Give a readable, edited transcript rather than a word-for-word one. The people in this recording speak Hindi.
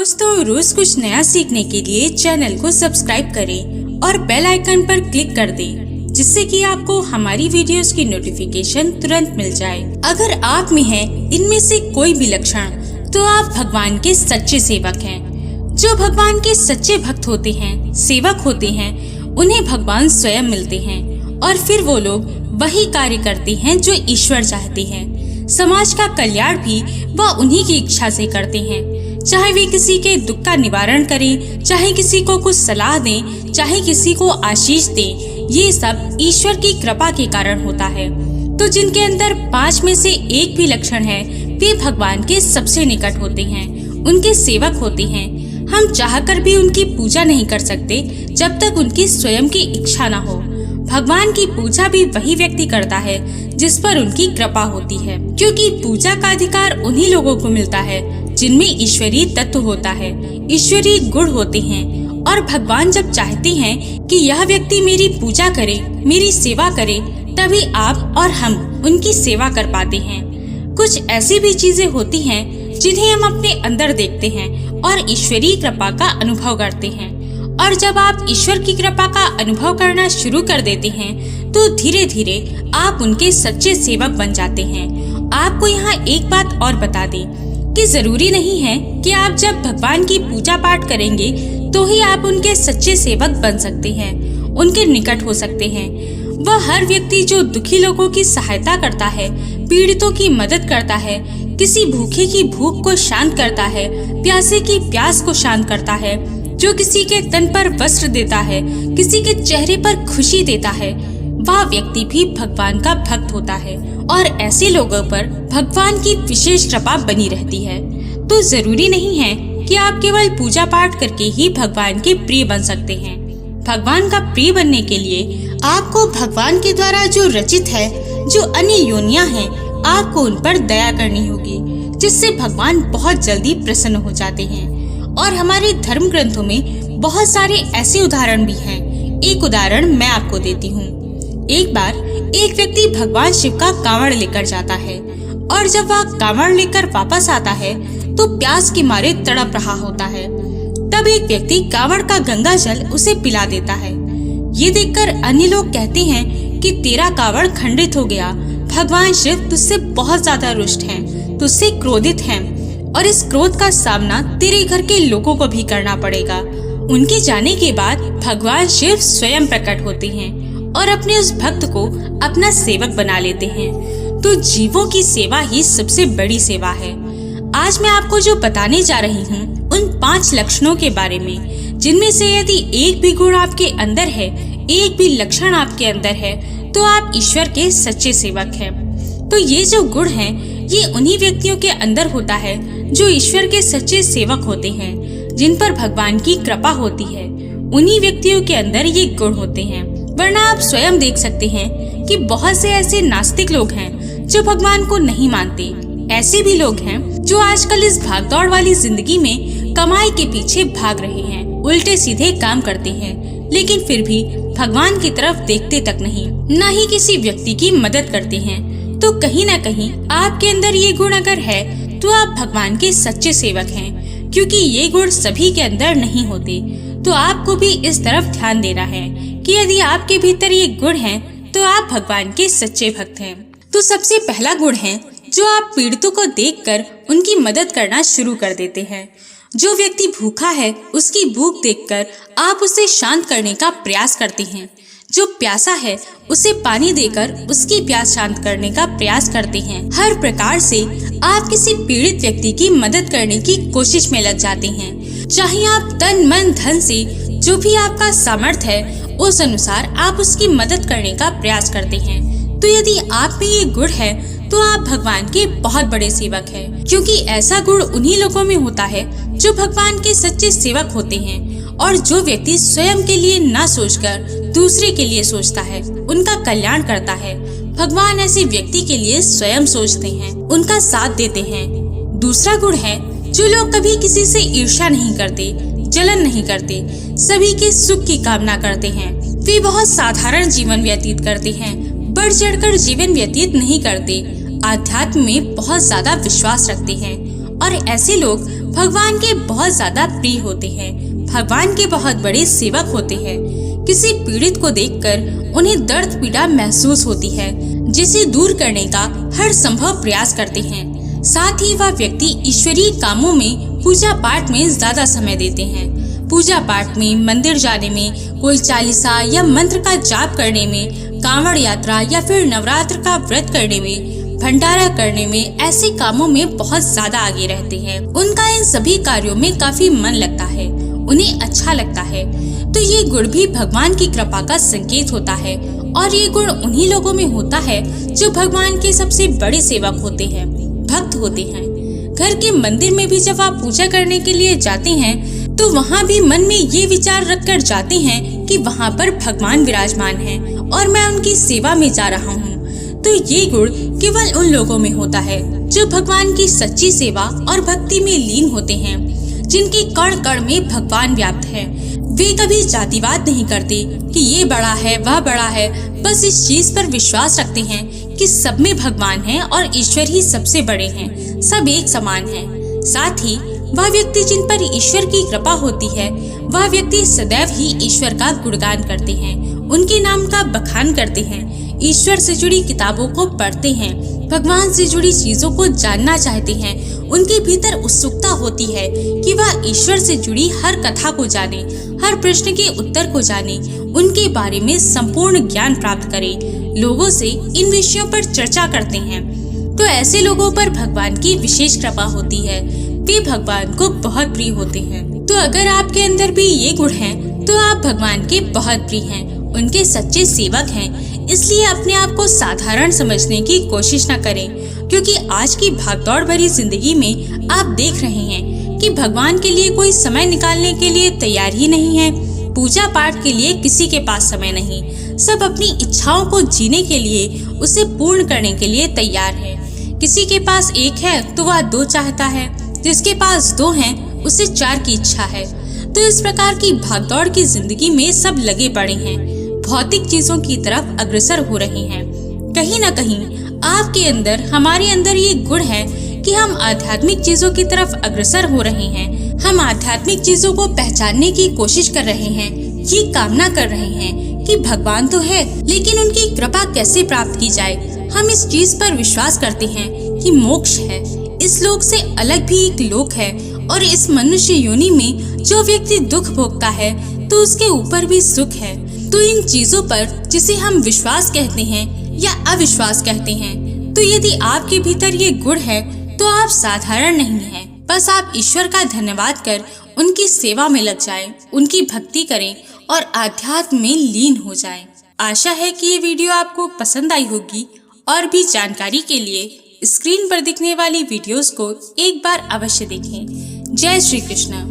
दोस्तों, रोज कुछ नया सीखने के लिए चैनल को सब्सक्राइब करें और बेल आइकन पर क्लिक कर दें, जिससे कि आपको हमारी वीडियोस की नोटिफिकेशन तुरंत मिल जाए। अगर आप में है इनमें से कोई भी लक्षण, तो आप भगवान के सच्चे सेवक हैं। जो भगवान के सच्चे भक्त होते हैं, सेवक होते हैं, उन्हें भगवान स्वयं मिलते हैं और फिर वो लोग वही कार्य करते हैं जो ईश्वर चाहते हैं। समाज का कल्याण भी वह उन्हीं की इच्छा से करते हैं। चाहे वे किसी के दुख का निवारण करें, चाहे किसी को कुछ सलाह दें, चाहे किसी को आशीष दें, ये सब ईश्वर की कृपा के कारण होता है। तो जिनके अंदर 5 में से एक भी लक्षण है, वे भगवान के सबसे निकट होते हैं, उनके सेवक होते हैं। हम चाहकर भी उनकी पूजा नहीं कर सकते जब तक उनकी स्वयं की इच्छा न हो। भगवान की पूजा भी वही व्यक्ति करता है जिस पर उनकी कृपा होती है, क्योंकि पूजा का अधिकार उन्हीं लोगों को मिलता है जिनमें ईश्वरीय तत्व होता है, ईश्वरीय गुण होते हैं। और भगवान जब चाहते हैं कि यह व्यक्ति मेरी पूजा करे, मेरी सेवा करे, तभी आप और हम उनकी सेवा कर पाते हैं। कुछ ऐसी भी चीजें होती हैं जिन्हें हम अपने अंदर देखते हैं और ईश्वरीय कृपा का अनुभव करते हैं। और जब आप ईश्वर की कृपा का अनुभव करना शुरू कर देते हैं, तो धीरे धीरे आप उनके सच्चे सेवक बन जाते हैं। आपको यहाँ एक बात और बता दें कि जरूरी नहीं है कि आप जब भगवान की पूजा पाठ करेंगे तो ही आप उनके सच्चे सेवक बन सकते हैं, उनके निकट हो सकते हैं। वह हर व्यक्ति जो दुखी लोगों की सहायता करता है, पीड़ितों की मदद करता है, किसी भूखे की भूख को शांत करता है, प्यासे की प्यास को शांत करता है, जो किसी के तन पर वस्त्र देता है, किसी के चेहरे पर खुशी देता है, वह व्यक्ति भी भगवान का भक्त होता है। और ऐसे लोगों पर भगवान की विशेष कृपा बनी रहती है। तो जरूरी नहीं है कि आप केवल पूजा पाठ करके ही भगवान के प्रिय बन सकते हैं। भगवान का प्रिय बनने के लिए आपको भगवान के द्वारा जो रचित है, जो अन्य योनियां हैं, आपको उन पर दया करनी होगी, जिससे भगवान बहुत जल्दी प्रसन्न हो जाते हैं। और हमारे धर्म ग्रंथों में बहुत सारे ऐसे उदाहरण भी हैं। एक उदाहरण मैं आपको देती हूँ। एक बार एक व्यक्ति भगवान शिव का कांवड़ लेकर जाता है, और जब वह कांवड़ लेकर वापस आता है तो प्यास के मारे तड़प रहा होता है। तब एक व्यक्ति कांवड़ का गंगा जल उसे पिला देता है। ये देखकर अन्य लोग कहते हैं कि तेरा कांवड़ खंडित हो गया, भगवान शिव तुझसे बहुत ज्यादा रुष्ट हैं, तुझसे क्रोधित हैं, और इस क्रोध का सामना तेरे घर के लोगों को भी करना पड़ेगा। उनके जाने के बाद भगवान शिव स्वयं प्रकट होते हैं और अपने उस भक्त को अपना सेवक बना लेते हैं। तो जीवों की सेवा ही सबसे बड़ी सेवा है। आज मैं आपको जो बताने जा रही हूँ, उन 5 लक्षणों के बारे में, जिनमें से यदि एक भी गुण आपके अंदर है, एक भी लक्षण आपके अंदर है, तो आप ईश्वर के सच्चे सेवक हैं। तो ये जो गुण हैं, ये उन्हीं व्यक्तियों के अंदर होता है जो ईश्वर के सच्चे सेवक होते हैं, जिन पर भगवान की कृपा होती है। उन्हीं व्यक्तियों के अंदर ये गुण होते हैं। वरना आप स्वयं देख सकते हैं कि बहुत से ऐसे नास्तिक लोग हैं जो भगवान को नहीं मानते। ऐसे भी लोग हैं जो आजकल इस भागदौड़ वाली जिंदगी में कमाई के पीछे भाग रहे हैं, उल्टे सीधे काम करते हैं, लेकिन फिर भी भगवान की तरफ देखते तक नहीं, न ही किसी व्यक्ति की मदद करते हैं। तो कहीं न कहीं आपके अंदर ये गुण अगर है, तो आप भगवान के सच्चे सेवक हैं, क्योंकि ये गुण सभी के अंदर नहीं होते। तो आपको भी इस तरफ ध्यान देना है कि यदि आपके भीतर ये गुण हैं, तो आप भगवान के सच्चे भक्त हैं। तो सबसे पहला गुण है जो आप पीड़ितों को देखकर उनकी मदद करना शुरू कर देते हैं। जो व्यक्ति भूखा है, उसकी भूख देखकर आप उसे शांत करने का प्रयास करते हैं। जो प्यासा है, उसे पानी देकर उसकी प्यास शांत करने का प्रयास करते हैं। हर प्रकार से आप किसी पीड़ित व्यक्ति की मदद करने की कोशिश में लग जाते हैं। चाहे आप तन मन धन से, जो भी आपका सामर्थ्य है, उस अनुसार आप उसकी मदद करने का प्रयास करते हैं। तो यदि आप में ये गुण है, तो आप भगवान के बहुत बड़े सेवक हैं, क्योंकि ऐसा गुण उन्हीं लोगों में होता है जो भगवान के सच्चे सेवक होते हैं। और जो व्यक्ति स्वयं के लिए ना सोचकर दूसरे के लिए सोचता है, उनका कल्याण करता है, भगवान ऐसे व्यक्ति के लिए स्वयं सोचते हैं, उनका साथ देते हैं। दूसरा गुण है जो लोग कभी किसी से ईर्ष्या नहीं करते, जलन नहीं करते, सभी के सुख की कामना करते हैं। वे बहुत साधारण जीवन व्यतीत करते हैं, बढ़ चढ़कर जीवन व्यतीत नहीं करते, आध्यात्म में बहुत ज्यादा विश्वास रखते हैं। और ऐसे लोग भगवान के बहुत ज्यादा प्रिय होते हैं। भगवान के बहुत बड़े सेवक होते हैं। किसी पीड़ित को देखकर उन्हें दर्द पीड़ा महसूस होती है, जिसे दूर करने का हर संभव प्रयास करते हैं। साथ ही वह व्यक्ति ईश्वरीय कामों में, पूजा पाठ में ज्यादा समय देते हैं। पूजा पाठ में, मंदिर जाने में, कोई चालीसा या मंत्र का जाप करने में, कांवड़ यात्रा या फिर नवरात्र का व्रत करने में, भंडारा करने में, ऐसे कामों में बहुत ज्यादा आगे रहते हैं। उनका इन सभी कार्यों में काफी मन लगता है, उन्हें अच्छा लगता है। तो ये गुण भी भगवान की कृपा का संकेत होता है, और ये गुण उन्हीं लोगों में होता है जो भगवान के सबसे बड़े सेवक होते हैं, भक्त होते हैं। घर के मंदिर में भी जब आप पूजा करने के लिए जाते हैं तो वहाँ भी मन में ये विचार रखकर जाते हैं कि वहाँ पर भगवान विराजमान हैं और मैं उनकी सेवा में जा रहा हूँ। तो ये गुण केवल उन लोगों में होता है जो भगवान की सच्ची सेवा और भक्ति में लीन होते हैं, जिनकी कण कण में भगवान व्याप्त है। वे कभी जातिवाद नहीं करते कि ये बड़ा है, वह बड़ा है। बस इस चीज पर विश्वास रखते हैं कि सब में भगवान है और ईश्वर ही सबसे बड़े हैं, सब एक समान हैं। साथ ही वह व्यक्ति जिन पर ईश्वर की कृपा होती है, वह व्यक्ति सदैव ही ईश्वर का गुणगान करते हैं, उनके नाम का बखान करते हैं, ईश्वर से जुड़ी किताबों को पढ़ते हैं, भगवान से जुड़ी चीजों को जानना चाहते हैं। उनके भीतर उत्सुकता होती है कि वह ईश्वर से जुड़ी हर कथा को जाने, हर प्रश्न के उत्तर को जाने, उनके बारे में संपूर्ण ज्ञान प्राप्त करे। लोगों से इन विषयों पर चर्चा करते हैं। तो ऐसे लोगों पर भगवान की विशेष कृपा होती है, वे भगवान को बहुत प्रिय होते हैं। तो अगर आपके अंदर भी ये गुण हैं, तो आप भगवान के बहुत प्रिय हैं, उनके सच्चे सेवक हैं। इसलिए अपने आप को साधारण समझने की कोशिश न करें, क्योंकि आज की भागदौड़ भरी जिंदगी में आप देख रहे हैं कि भगवान के लिए कोई समय निकालने के लिए तैयार ही नहीं है। पूजा पाठ के लिए किसी के पास समय नहीं। सब अपनी इच्छाओं को जीने के लिए, उसे पूर्ण करने के लिए तैयार है। किसी के पास एक है तो वह दो चाहता है, जिसके पास दो हैं उसे चार की इच्छा है। तो इस प्रकार की भागदौड़ की जिंदगी में सब लगे पड़े हैं, भौतिक चीजों की तरफ अग्रसर हो रहे हैं। कहीं न कहीं आपके अंदर, हमारे अंदर ये गुण है कि हम आध्यात्मिक चीजों की तरफ अग्रसर हो रहे हैं। हम आध्यात्मिक चीजों को पहचानने की कोशिश कर रहे हैं, ये कामना कर रहे हैं कि भगवान तो है, लेकिन उनकी कृपा कैसे प्राप्त की जाए। हम इस चीज पर विश्वास करते हैं कि मोक्ष है, इस लोक से अलग भी एक लोक है, और इस मनुष्य योनि में जो व्यक्ति दुख भोगता है तो उसके ऊपर भी सुख है। तो इन चीजों पर, जिसे हम विश्वास कहते हैं या अविश्वास कहते हैं, तो यदि आपके भीतर ये गुण है तो आप साधारण नहीं हैं। बस आप ईश्वर का धन्यवाद कर उनकी सेवा में लग जाएं, उनकी भक्ति करें और आध्यात्म में लीन हो जाएं। आशा है कि ये वीडियो आपको पसंद आई होगी, और भी जानकारी के लिए स्क्रीन पर दिखने वाली वीडियोस को एक बार अवश्य देखें। जय श्री कृष्ण।